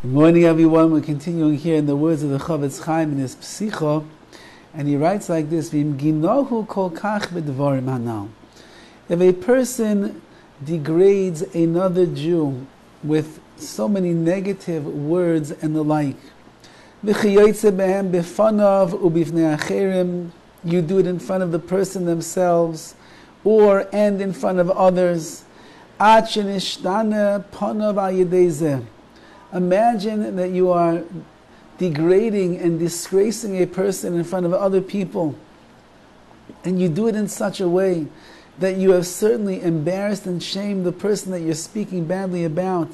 Good morning, everyone. We're continuing here in the words of the CHOFETZ CHAIM in his Pesicha, and he writes like this: "V'im ginohu kol kach b'dvarim hanal." If a person degrades another Jew with so many negative words and the like, v'chiyotze behem b'fanav u'bifnei acherim, you do it in front of the person themselves, and in front of others. Ad shenishtana panav al yedei zeh. Imagine that you are degrading and disgracing a person in front of other people, and you do it in such a way that you have certainly embarrassed and shamed the person that you're speaking badly about.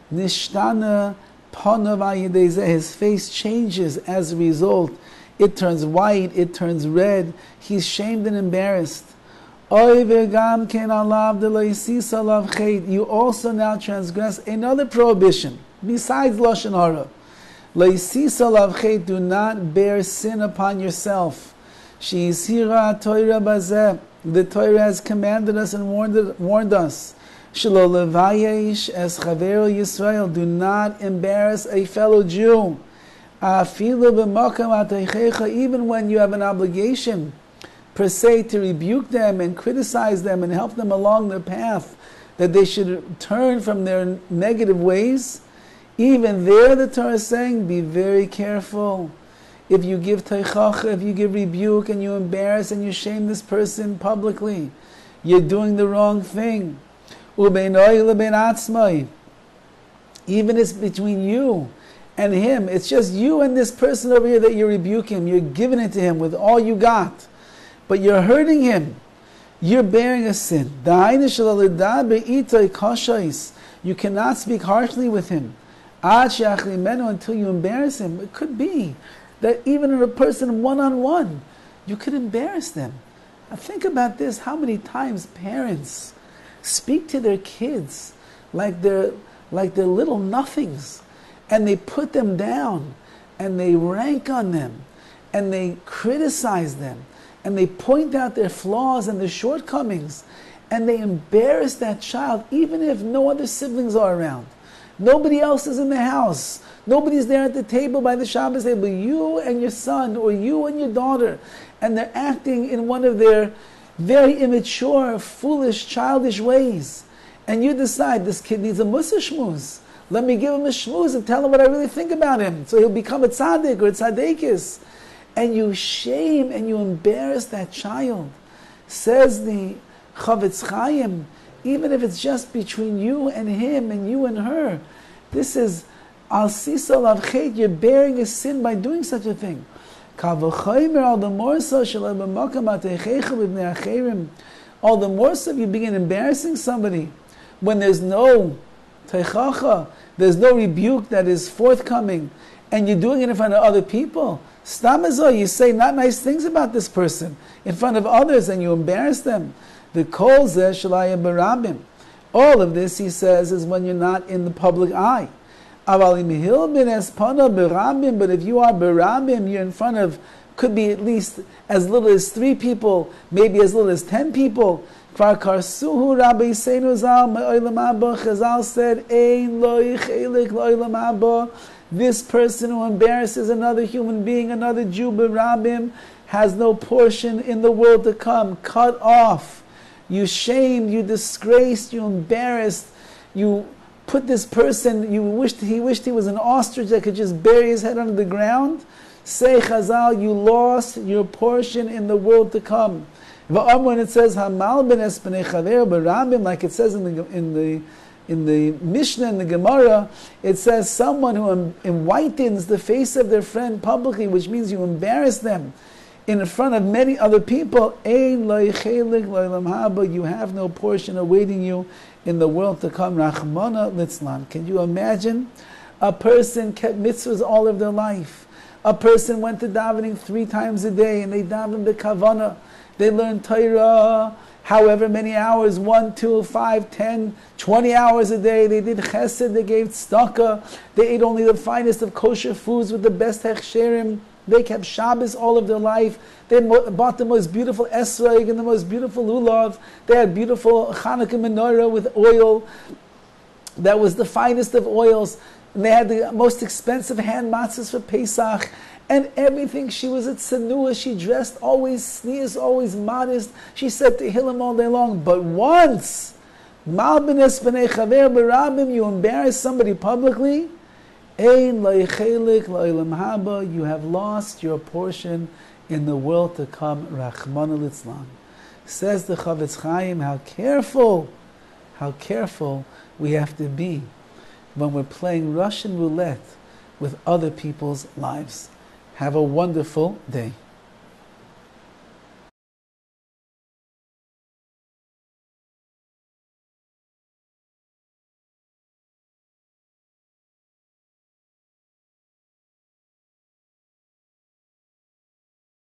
Nishtana panav al yedei zeh. His face changes as a result. It turns white, it turns red. He's shamed and embarrassed. You also now transgress another prohibition besides Lashon Hara. Do not bear sin upon yourself. The Torah has commanded us and warned us. Do not embarrass a fellow Jew. Even when you have an obligation per se to rebuke them and criticize them and help them along their path, that they should turn from their negative ways, even there the Torah is saying, be very careful. If you give teichacha, if you give rebuke and you embarrass and you shame this person publicly, you're doing the wrong thing. Even it's between you and him, it's just you and this person over here that you rebuke him, you're giving it to him with all you got, but you're hurting him. You're bearing a sin. You cannot speak harshly with him until you embarrass him. It could be that even in a person one-on-one, you could embarrass them. Now think about this, how many times parents speak to their kids like they're little nothings, and they put them down, and they rank on them, and they criticize them, and they point out their flaws and their shortcomings, and they embarrass that child even if no other siblings are around. Nobody else is in the house. Nobody's there at the table by the Shabbos table. You and your son, or you and your daughter, and they're acting in one of their very immature, foolish, childish ways. And you decide, this kid needs a mussar shmuz. Let me give him a shmuz and tell him what I really think about him, so he'll become a tzaddik or a tzaddikis. And you shame and you embarrass that child. Says the CHOFETZ CHAIM, even if it's just between you and him and you and her, this is al sisa lav chet, you're bearing a sin by doing such a thing. All the more so if you begin embarrassing somebody when there's no teichacha, there's no rebuke that is forthcoming, and you're doing it in front of other people. Stamazo, you say not nice things about this person in front of others and you embarrass them. The kol zeh shalaya barabim. All of this, he says, is when you're not in the public eye. But if you are barabim, you're in front of, could be at least as little as 3 people, maybe as little as 10 people. Chazal said, Ein lo yichelik lo'olam haba. This person who embarrasses another human being, another Jew, barabim, has no portion in the world to come. Cut off. You shamed, you disgraced, you embarrassed, you put this person, he wished he was an ostrich that could just bury his head under the ground. Say Chazal, you lost your portion in the world to come. When it says Hamal ben Espanei Chaver barabim, like it says in the Mishnah and the Gemara, it says someone who whitens the face of their friend publicly, which means you embarrass them in front of many other people. Ein lo yichelik lo'olam haba, you have no portion awaiting you in the world to come. Rachmana litzlan. Can you imagine? A person kept mitzvahs all of their life. A person went to davening 3 times a day, and they davened the kavana. They learned Torah however many hours, 1, 2, 5, 10, 20 hours a day. They did chesed, they gave tzedakah, they ate only the finest of kosher foods with the best hechsherim. They kept Shabbos all of their life. They bought the most beautiful esrog and the most beautiful lulav. They had beautiful Chanukah menorah with oil. That was the finest of oils. and they had the most expensive hand matzahs for Pesach, and everything. She was at Sanua, she dressed always sneeze, always modest. She said to Tehillim all day long. But once, Mal b'nes b'nei chaver b'rabim, you embarrass somebody publicly, Ein lo'chelik lo'olam haba, you have lost your portion in the world to come, Rachmana litzlan. Says the CHOFETZ CHAIM, how careful we have to be when we're playing Russian roulette with other people's lives. Have a wonderful day.